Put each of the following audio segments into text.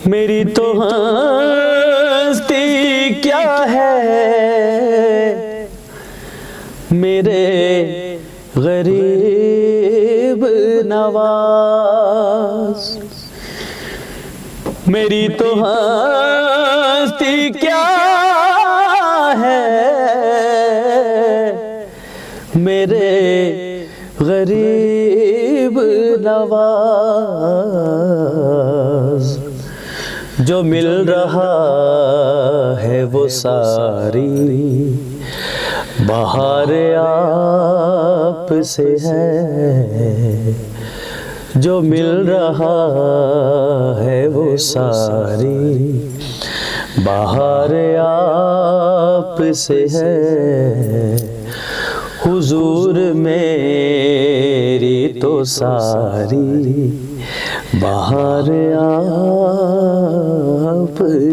میری تو ہستی کیا ہے میرے غریب نواز، میری تو ہستی کیا ہے میرے غریب نواز، جو مل رہا ہے وہ ساری بہار آپ سے ہے، جو مل رہا ہے وہ ساری بہار آپ سے ہے، حضور میری تو ساری بہار آپ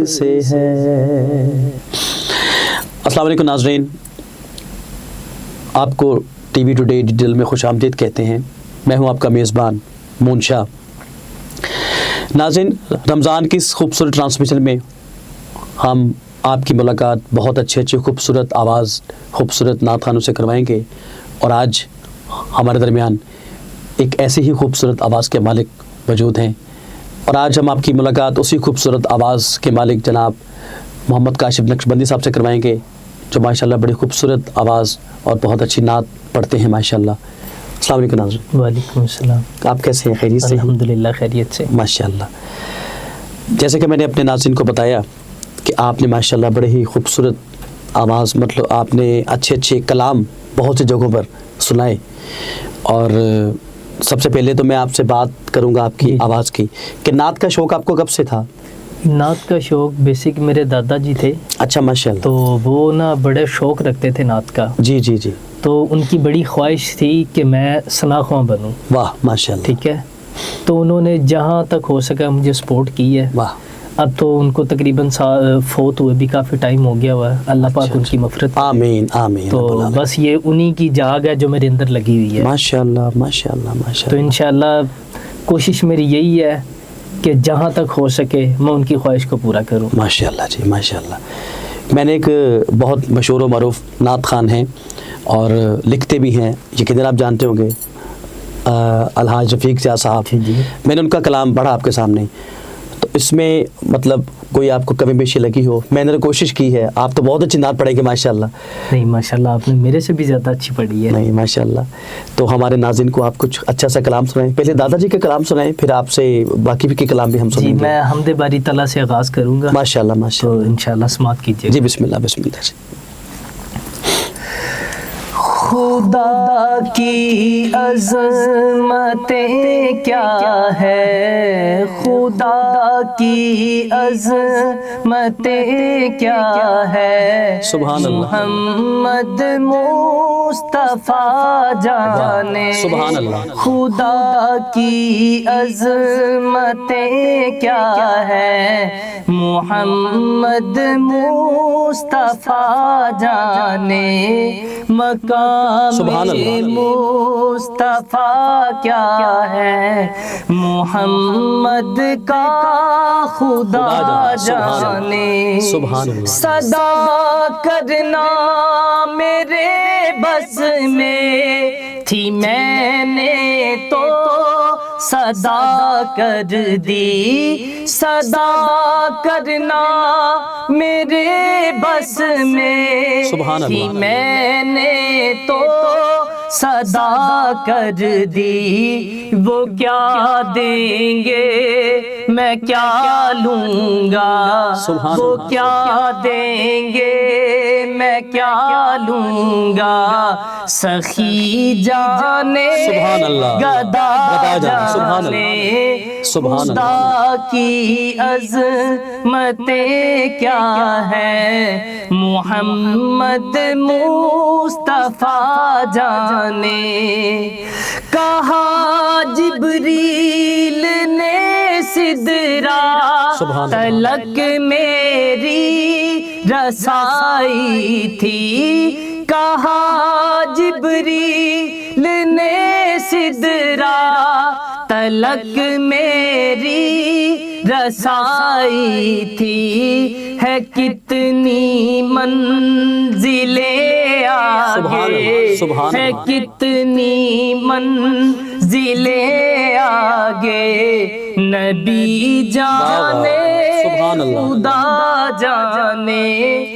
سے ہے۔ السلام علیکم ناظرین، آپ کو ٹی وی ٹوڈے ڈیجیٹل میں خوش آمدید کہتے ہیں۔ میں ہوں آپ کا میزبان مون شاہ۔ ناظرین، رمضان کی اس خوبصورت ٹرانسمیشن میں ہم آپ کی ملاقات بہت اچھے خوبصورت آواز، خوبصورت نعت خوانوں سے کروائیں گے، اور آج ہمارے درمیان ایک ایسی ہی خوبصورت آواز کے مالک موجود ہیں، اور آج ہم آپ کی ملاقات اسی خوبصورت آواز کے مالک جناب محمد کاشف نقشبندی صاحب سے کروائیں گے، جو ماشاءاللہ بڑی خوبصورت آواز اور بہت اچھی نعت پڑھتے ہیں ماشاءاللہ۔ السلام علیکم ناظرین۔ وعلیکم السلام۔ آپ کیسے ہیں؟ خیریت سے؟ الحمدللہ خیریت سے ماشاءاللہ۔ جیسے کہ میں نے اپنے ناظرین کو بتایا کہ آپ نے ماشاءاللہ بڑے ہی خوبصورت آواز، مطلب آپ نے اچھے کلام بہت سی جگہوں پر سنائے، اور سب سے پہلے تو میں آپ سے بات کروں گا آپ کی آواز کی کہ نعت کا شوق آپ کو کب سے تھا؟ نعت کا شوق بیسک میرے دادا جی تھے۔ اچھا، ماشاءاللہ۔ تو وہ نا بڑے شوق رکھتے تھے نعت کا۔ جی جی جی۔ تو ان کی بڑی خواہش تھی کہ میں ثنا خواں بنوں۔ واہ ماشاءاللہ۔ ٹھیک ہے، تو انہوں نے جہاں تک ہو سکا مجھے سپورٹ کی ہے۔ واہ۔ اب تو ان کو تقریباً فوت ہوئے بھی کافی ٹائم ہو گیا ہوا ہے، اللہ پاک ان کی مغفرت کرے۔ آمین آمین۔ تو بس یہ انہی کی جاگ ہے جو میرے اندر لگی ہوئی ہے۔ ماشاءاللہ ماشاءاللہ ماشاءاللہ۔ تو انشاءاللہ کوشش میری یہی ہے کہ جہاں تک ہو سکے میں ان کی خواہش کو پورا کروں۔ ماشاءاللہ جی ماشاءاللہ۔ میں نے ایک بہت مشہور و معروف نعت خوان ہیں اور لکھتے بھی ہیں، یقیناً آپ جانتے ہوں گے، الحاج رفیق زیاہ صاحب۔ جی۔ میں نے ان کا کلام پڑھا آپ کے سامنے، تو اس میں مطلب کوئی آپ کو کمی بیشی لگی ہو؟ میں نے کوشش کی ہے، آپ تو بہت اچھی نعت پڑھیں گے ماشاءاللہ۔ نہیں ماشاءاللہ، آپ نے میرے سے بھی زیادہ اچھی پڑھی ہے۔ نہیں ماشاءاللہ۔ تو ہمارے ناظرین کو آپ کچھ اچھا سا کلام سنائیں، پہلے دادا جی کے کلام سنائیں، پھر آپ سے باقی بھی کے کلام بھی ہم سنیں جی، گے۔ میں حمد باری تعالیٰ سے آغاز کروں گا ماشاءاللہ تو ماشاءاللہ۔ انشاءاللہ سماعت کیجیے۔ جی بسم اللہ بسم اللہ جی۔ خدا کی عظمتیں کیا ہے، خدا کی عظمتیں کیا ہے، سبحان اللہ۔ محمد مصطفیٰ جانے، سبحان اللہ۔ خدا کی عظمتیں کیا ہے، محمد مصطفیٰ جانے، مقام مصطفیٰ کیا ہے، محمد کا خدا جانے، صدا کرنا میرے بس میں تھی، میں نے تو صدا کر دی، صدا کرنا میرے بس میں تھی، میں نے تو صدا کر دی، وہ کیا دیں گے میں کیا لوں گا، وہ کیا دیں گے میں کیا لوں گا، سخی جانے گدا جانے، خدا کی عظمتیں کیا ہے، محمد مصطفیٰ جانے، کہا جبریل نے سدرا تلک میری رسائی تھی، کہا جبریل نے سدرا تلک میری رسائی تھی، ہے کتنی منزلیں آگے، سبحان ہے اللہ۔ کتنی منزلیں آگے، نبی جانے سبحان اللہ۔ خدا جانے،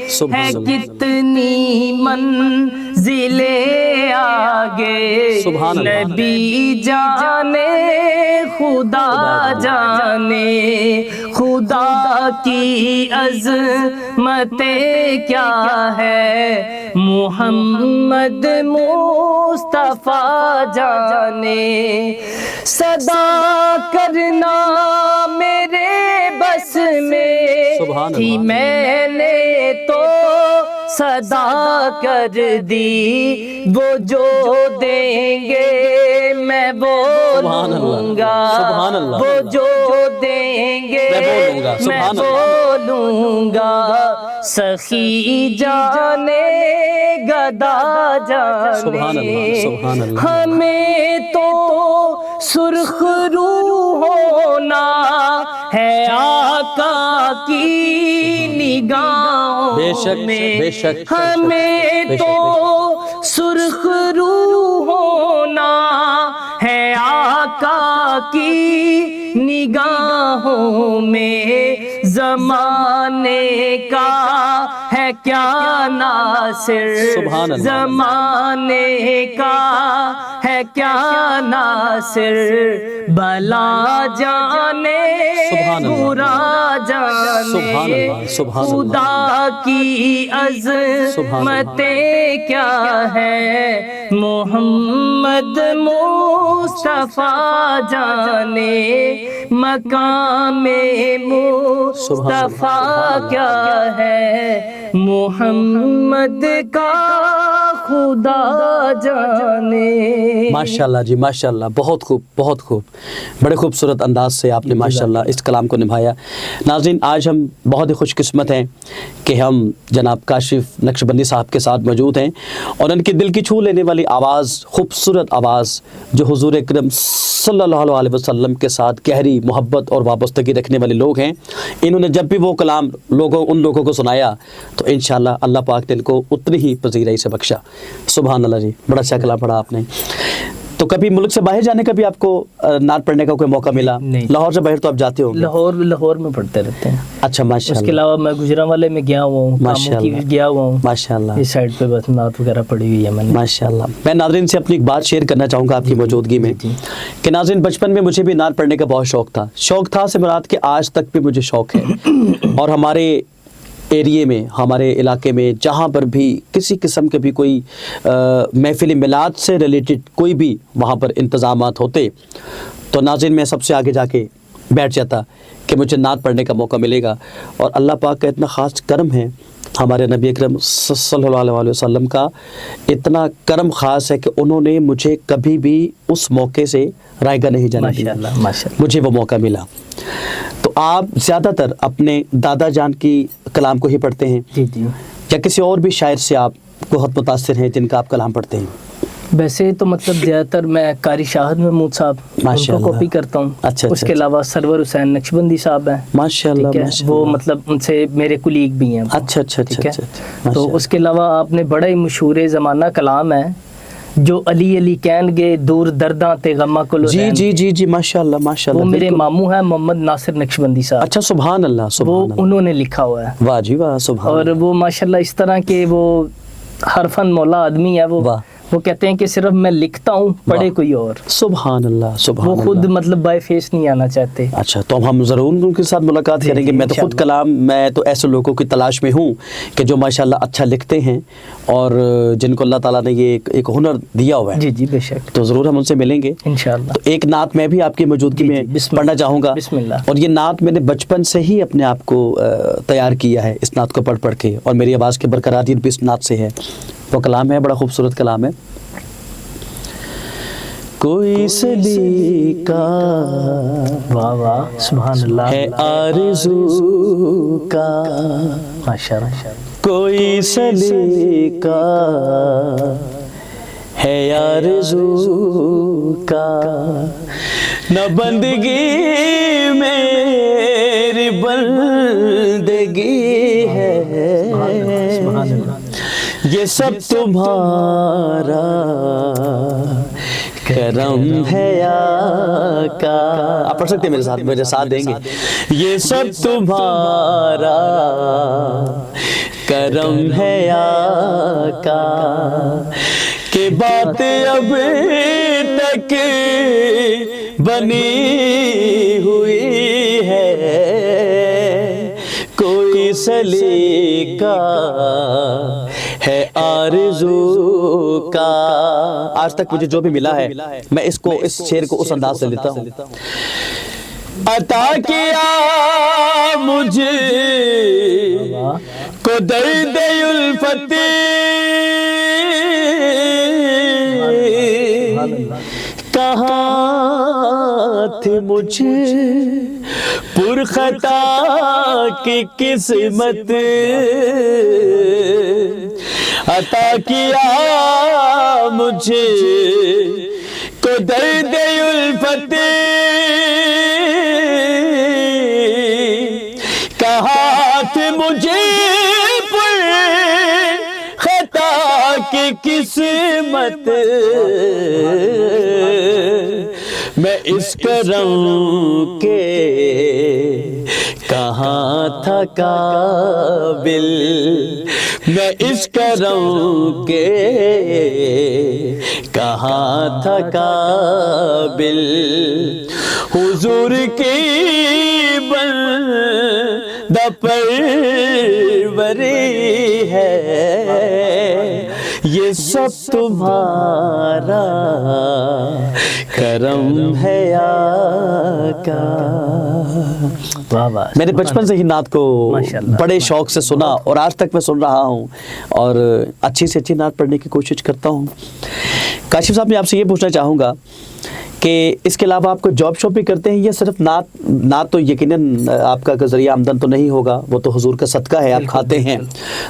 سبحان ہے اللہ۔ کتنی منزلیں آگے، سبحان اللہ۔ نبی جانے خدا جانے، خدا کی عظمتیں کیا ہے، محمد مصطفیٰ جانے، صدا کرنا میرے بس میں سبحان تھی، اللہ۔ میں نے تو صدا کر دی، وہ جو دیں گے میں سبحان اللہ۔ بولوں گا، سبحان اللہ۔ وہ جو دیں گے میں بولوں گا۔ میں سبحان اللہ۔ بولوں گا، سخی جانے گدا سبحان اللہ۔ جانے، سبحان اللہ۔ ہمیں تو سرخ روح ہونا ہے آقا کی نگاہوں بے شک، میں، بے شک، ہمیں بے شک، تو سرخ روح ہونا ہے آقا کی نگاہوں میں، زمانے کا ہے کیا ناصر، سبحان اللہ۔ زمانے کا ہے کیا ناصر، بلا جانے سبحان اللہ۔ برا جانے، سبحان اللہ۔ سبحان اللہ۔ خدا کی عظمتیں کیا ہے، محمد مصطفیٰ جانے، مقام مصطفیٰ کیا ہے، محمد کا خدا جانے۔ ماشاءاللہ جی، ماشاءاللہ، بہت خوب، بہت خوب، بڑے خوبصورت انداز سے آپ نے ماشاءاللہ اس کلام کو نبھایا۔ ناظرین، آج ہم بہت ہی خوش قسمت ہیں کہ ہم جناب کاشف نقشبندی صاحب کے ساتھ موجود ہیں، اور ان کی دل کی چھو لینے والی آواز، خوبصورت آواز، جو حضور اکرم صلی اللہ علیہ وسلم کے ساتھ گہری محبت اور وابستگی رکھنے والے لوگ ہیں، انہوں نے جب بھی وہ کلام ان لوگوں کو سنایا تو انشاءاللہ اللہ پاک نے ان کو اتنی ہی پذیرائی سے بخشا۔ سبحان اللہ جی، بڑا اچھا کلام پڑھا آپ نے۔ تو کبھی ملک سے باہر جانے کا بھی آپ کو نعت پڑھنے کا کوئی موقع ملا؟ نہیں۔ لاہور سے باہر تو آپ جاتے ہو گے؟ لاہور میں پڑھتے رہتے ہیں۔ اچھا، ماشاء اس کے اللہ، علاوہ میں گجرانوالے میں گیا ہوا ہوں، ماشاء کاموں کی اللہ، گیا ہوا ہوں، ماشاء اللہ، اس سائڈ پہ بس نعت وغیرہ پڑھی ہوئی ہے میں نے۔ ماشاء اللہ۔ میں ناظرین سے اپنی ایک بات شیئر کرنا چاہوں گا آپ کی موجودگی میں، جی۔ کہ ناظرین بچپن میں مجھے بھی نعت پڑھنے کا بہت شوق تھا سے مراد کہ آج تک بھی مجھے شوق ہے، اور ہمارے ایریے میں، ہمارے علاقے میں جہاں پر بھی کسی قسم کے بھی کوئی محفل میلاد سے ریلیٹڈ کوئی بھی وہاں پر انتظامات ہوتے تو ناظرین میں سب سے آگے جا کے بیٹھ جاتا کہ مجھے نعت پڑھنے کا موقع ملے گا، اور اللہ پاک کا اتنا خاص کرم ہے، ہمارے نبی اکرم صلی اللہ علیہ وسلم کا اتنا کرم خاص ہے کہ انہوں نے مجھے کبھی بھی اس موقع سے رائگاں نہیں جانے دیا، ماشاءاللہ، ماشاءاللہ۔ مجھے وہ موقع ملا۔ تو آپ زیادہ تر اپنے دادا جان کی کلام کو ہی پڑھتے ہیں جی جی، یا کسی اور بھی شاعر سے آپ بہت متاثر ہیں جن کا آپ کلام پڑھتے ہیں؟ ویسے تو مطلب زیادہ تر میں قاری شاہد محمود صاحب ان ماشاء کو اللہ۔ کاپی کرتا ہوں۔ اچھا، اس کے علاوہ سرور حسین نقشبندی صاحب ہیں، ماشاء اللہ، ٹھیک ہے، ماشاء وہ اللہ۔ مطلب ان سے میرے کلیگ بھی ہیں وہ، اچھا اچھا ٹھیک اچھا ہے۔ اچھا، تو اس کے علاوہ آپ نے بڑا ہی مشہور زمانہ کلام ہے جو علی علی کہن گے دور درداں تے غماں کلو جی رہن جی گے، جی جی، ماشاء اللہ، ماشاء وہ اللہ، میرے بالکل۔ ماموں ہیں محمد ناصر نقشبندی صاحب، اچھا، سبحان اللہ، وہ سبحان اللہ، انہوں نے لکھا ہوا ہے، واہ جی واہ، سبحان اور اللہ، وہ ماشاءاللہ اس طرح کے وہ حرفن مولا آدمی ہے، واہ، وہ کہتے ہیں کہ صرف میں لکھتا ہوں، پڑھے واہ، کوئی اور، سبحان اللہ، سبحان وہ خود اللہ۔ مطلب بائی فیس نہیں آنا چاہتے۔ اچھا، تو ہم ضرور ان کے ساتھ ملاقات جی کریں گے۔ جی، میں تو خود انشاءاللہ۔ میں تو ایسے لوگوں کی تلاش میں ہوں کہ جو ماشاءاللہ اچھا لکھتے ہیں اور جن کو اللہ تعالیٰ نے یہ ایک ہنر دیا ہوا ہے، جی جی، بے شک، تو ضرور ہم ان سے ملیں گے۔ انشاءاللہ۔ تو ایک نعت میں بھی آپ کی موجودگی جی میں جی، بسم اللہ، پڑھنا چاہوں گا، بسم اللہ۔ اور یہ نعت میں نے بچپن سے ہی اپنے آپ کو تیار کیا ہے اس نعت کو پڑھ کے، اور میری آواز کی برقراریت بھی اس نعت سے ہے۔ وہ کلام ہے، بڑا خوبصورت کلام ہے۔ کوئی سلیقہ واہ واہ، سبحان اللہ، ہے آرزو کا، ماشاءاللہ، کوئی سلیقہ ہے آرزو کا، نہ بندگی میں بندگی ہے، یہ سب تمہارا کرم ہے آقا. آپ پڑھ سکتے ہیں میرے ساتھ، میرے ساتھ دیں گے. یہ سب تمہارا کرم ہے آقا، کہ بات اب تک بنی ہوئی ہے، کوئی سلیقہ ہے آرزو کا. آج تک مجھے جو بھی ملا ہے میں اس شعر کو اس انداز سے لیتا ہوں. عطا کیا مجھے کو درد الفت، کہاں تھی مجھے پرخطا کی قسمت، عطا کیا مجھے کو درد الفت، کہاں تھی مجھے پرخطا کی قسمت، میں اس کرم کے کہاں تھا قابل، میں اس کرم کے کہاں تھا قابل، حضور کی بندہ پروری ہے، یہ سب تمہارا کرم ہے آقا. میں نے بچپن سے ہی نعت کو بڑے شوق سے سنا اور آج تک میں سن رہا ہوں اور اچھی سے اچھی نعت پڑھنے کی کوشش کرتا ہوں. کاشف صاحب میں آپ سے یہ پوچھنا چاہوں گا کہ اس کے علاوہ آپ کو جاب شاپ بھی کرتے ہیں یا صرف نعت تو یقیناً آپ کا ذریعہ آمدن تو نہیں ہوگا، وہ تو حضور کا صدقہ ہے، آپ کھاتے ہیں،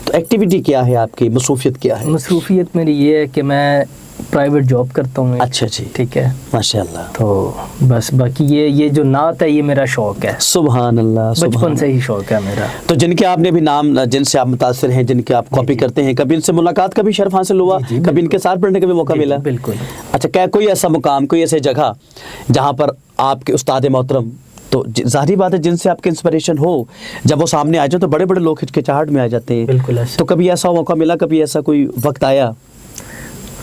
تو ایکٹیویٹی کیا ہے آپ کی، مصروفیت کیا ہے؟ مصروفیت میری یہ ہے کہ میں پرائیویٹ جاب کرتا ہوں. اچھا جی، ٹھیک ہے، ماشاءاللہ. تو بس باقی یہ جو نعت ہے یہ میرا شوق ہے، سبحان اللہ، بچپن سے ہی شوق ہے میرا. تو جن کے آپ نے بھی نام، جن سے آپ متاثر ہیں، جن کے آپ کاپی کرتے ہیں، کبھی ان سے ملاقات کا بھی شرف حاصل ہوا، کبھی ان کے ساتھ پڑھنے کا بھی موقع ملا؟ بالکل. اچھا، کیا کوئی ایسا مقام، کوئی ایسی جگہ جہاں پر آپ کے استاد محترم، تو ظاہری بات ہے جن سے آپ کے انسپریشن ہو، جب وہ سامنے آ جائے تو بڑے بڑے لوگ ہچکچاہٹ میں آ جاتے ہیں. بالکل. تو کبھی ایسا موقع ملا، کبھی ایسا کوئی وقت آیا؟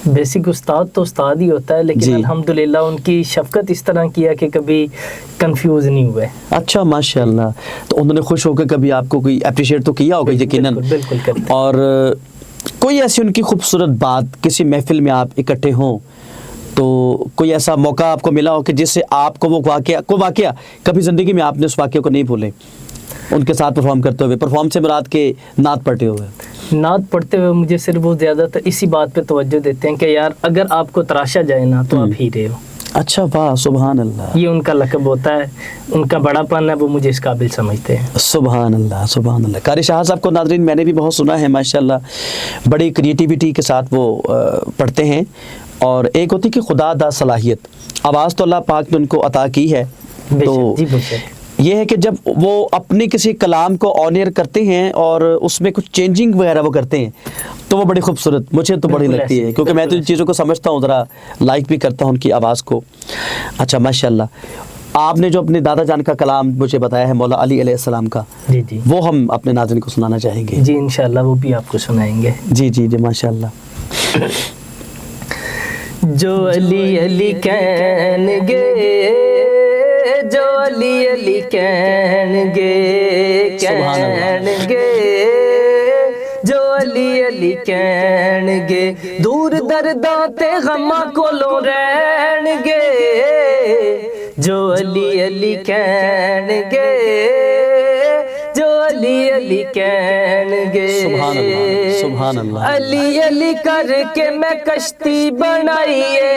بیسک استاد تو استاد ہی ہوتا ہے، لیکن الحمدللہ ان کی شفقت اس طرح کیا کہ کبھی کنفیوز نہیں ہوئے. اچھا، ماشاءاللہ. تو انہوں نے خوش ہو کے کبھی آپ کو کوئی اپریشیٹ تو کیا ہوگا یقیناً. بالکل کرتے. اور کوئی ایسی ان کی خوبصورت بات، کسی محفل میں آپ اکٹھے ہوں تو کوئی ایسا موقع آپ کو ملا ہو کہ جس سے آپ کو وہ واقعہ کبھی زندگی میں آپ نے اس واقعے کو نہیں بھولے، ان کے ساتھ پرفارم کرتے ہوئے، پرفارم سے مراد کے نعت پڑھتے ہوئے؟ نعت پڑھتے ہوئے مجھے صرف وہ زیادہ تر اسی بات پہ توجہ دیتے ہیں کہ یار اگر آپ کو تراشا جائے نا تو آپ ہیرے ہو. اچھا، واہ، سبحان اللہ. یہ ان کا لقب ہوتا ہے، ان کا بڑا پن ہے، وہ مجھے اس قابل سمجھتے ہیں. سبحان اللہ، سبحان اللہ. قاری شاہ صاحب کو ناظرین میں نے بھی بہت سنا ہے، ماشاءاللہ بڑی کریٹیوٹی کے ساتھ وہ پڑھتے ہیں، اور ایک ہوتی کہ خدا دا صلاحیت، آواز تو اللہ پاک نے ان کو عطا کی ہے. تو یہ ہے کہ جب وہ اپنے کسی کلام کو آن ایئر کرتے ہیں اور اس میں کچھ چینجنگ وغیرہ وہ کرتے ہیں تو وہ بڑی خوبصورت مجھے تو بڑی لگتی ہے، کیونکہ میں تو ان چیزوں کو سمجھتا ہوں، ذرا لائک بھی کرتا ہوں ان کی آواز کو. اچھا، ماشاءاللہ. آپ نے جو اپنے دادا جان کا کلام مجھے بتایا ہے مولا علی علیہ السلام کا، جی جی، وہ ہم اپنے ناظرین کو سنانا چاہیں گے. جی انشاءاللہ وہ بھی آپ کو سنائیں گے. جی جی جی، ماشاءاللہ. جو علی علی کہن گے، جو علی علی کہن گے، کہن گے، جو علی علی کہن گے، دور درداں تے غماں کولوں رہن گے، جو علی علی کہن گے، جو علی علی کہن گے. سبحان اللہ، سبحان اللہ. علی علی کر کے میں کشتی بنائیے،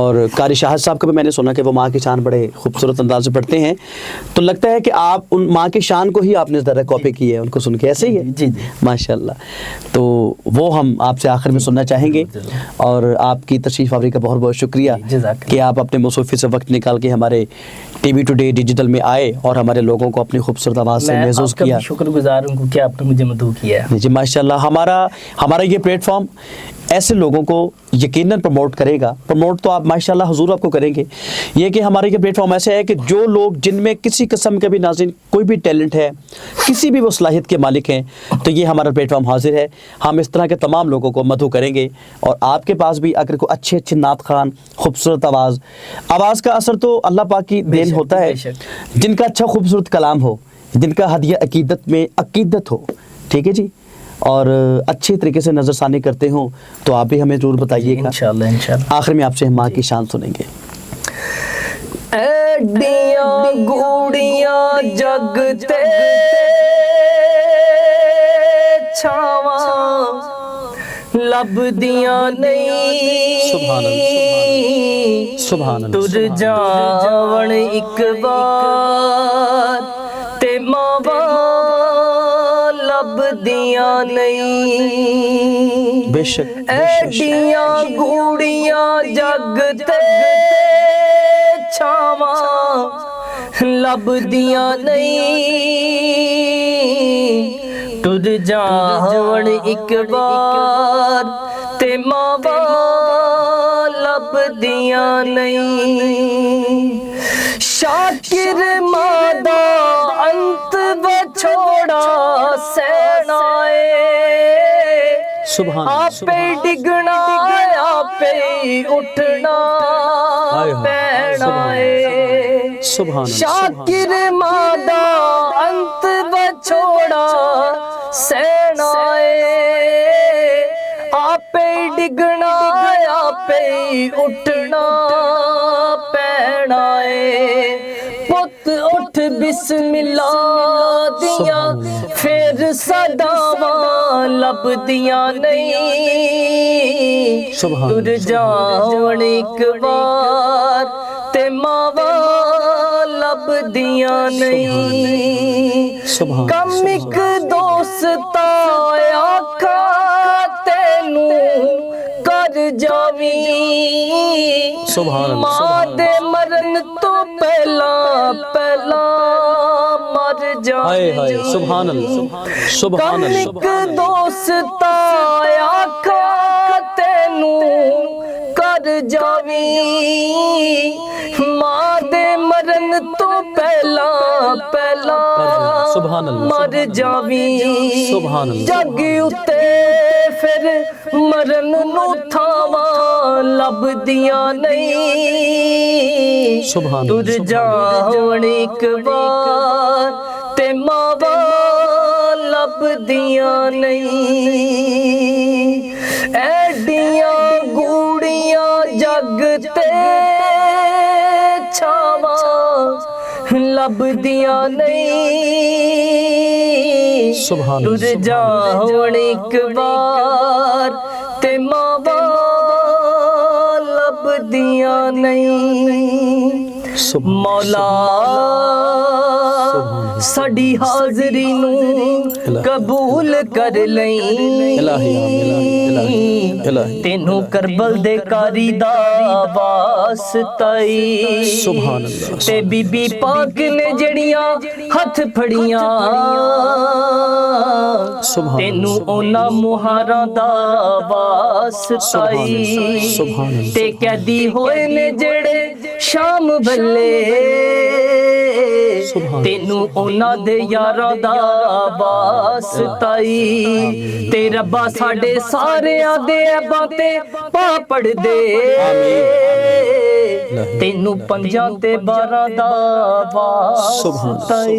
اور قاری شاہد صاحب کا بھی میں نے سنا کہ وہ ماں کی شان بڑے خوبصورت انداز سے پڑھتے ہیں، تو لگتا ہے کہ آپ ان ماں کی شان کو ہی آپ نے ذرا کاپی کی ہے ان کو سن کے، ایسے ہی ہے؟ جی جی ماشاء اللہ. تو وہ ہم آپ سے آخر میں سننا چاہیں گے، اور آپ کی تشریف آوری کا بہت بہت شکریہ کہ آپ اپنے مصروفی سے وقت نکال کے ہمارے ٹی وی ٹوڈے ڈیجیٹل میں آئے اور ہمارے لوگوں کو اپنی خوبصورت آواز سے محظوظ کیا. میں شکر گزار ہوں کہ آپ نے مجھے مدعو کیا ہے. جی ماشاءاللہ. ہمارا یہ پلیٹ فارم ایسے لوگوں کو یقیناً پروموٹ کرے گا. پروموٹ تو آپ ماشاءاللہ حضور آپ کو کریں گے. یہ کہ ہمارا یہ پلیٹ فارم ایسے ہے کہ جو لوگ جن میں کسی قسم کے بھی ناظرین کوئی بھی ٹیلنٹ ہے، کسی بھی وہ صلاحیت کے مالک ہیں، تو یہ ہمارا پلیٹ فارم حاضر ہے. ہم اس طرح کے تمام لوگوں کو مدعو کریں گے. اور آپ کے پاس بھی اگر کوئی اچھے نعت خوان، خوبصورت آواز کا اثر تو اللہ پاک کی دین ہوتا ہے. جن کا اچھا خوبصورت کلام ہو، جن کا ہدیہ عقیدت میں عقیدت ہو، ٹھیک ہے جی، اور اچھے طریقے سے نظر ثانی کرتے ہوں، تو آپ بھی ہمیں ضرور بتائیے گا. انشاءاللہ. آخر میں آپ سے ماں کی شان سنیں گے. ایڈیاں گوڑیاں جگ تے چھاواں لب دیاں نہیں، سبحان اللہ. تر جاون ایک بار تے ماواں لب دیاں نہیں. بے شک ایڈیاں گوڑیاں جگ تے چھاواں لب دیاں نہیں، تر جاون ایک بار تے ماواں لب دیاں نہیں. شاکر مادہ انت بچھوڑا سینا آپ ڈگنا آپ اٹھنا پینا ہے. شاکر مادہ انت بچھوڑا سینا آپ ڈگنا آپ اٹھنا پینا ہے. پت اٹھ بسم اللہ دیاں پھر صداواں لب دیاں نہیں، تر جاون ایک بار تے ماواں لب دیاں نہیں. کم ایک دوست آکھا تینوں کر جاویں، ماں دے مرن تو پہلا مر جاویں. سبحان اللہ. کم ایک دوست آکھا تینوں کر جاویں، ماں دے مرن تو پہلا مر جاویں. جگ اتے پھر مرن نو تھاواں لب دیاں نہیں، تر جاون ایک بار تے ماواں لب دیاں نہیں. ایڈیاں گوڑیاں جگ تے چھاواں لب دیاں نہیں، تر جاون ایک بار تے ماواں لب دیاں نہیں. مولا ساڈی حاضری نو قبول کر لیں، تینوں کربل دے کاری دا واسطہ تے بی بی پاک نے جڑیاں ہتھ پھڑیاں، تینوں اونا مہاراں دا واسطہ تے قیدی ہوئے نے جڑے شام بھلے، تینوں اونا دے یاراں دا واسطہ تے ربا ساڈے سارے دے عیباں تے پا پڑ دے. ਤੈਨੂੰ ਪੰਜਾਂ ਤੇ 12 ਦਾ ਵਾਸਤਾ ਈ।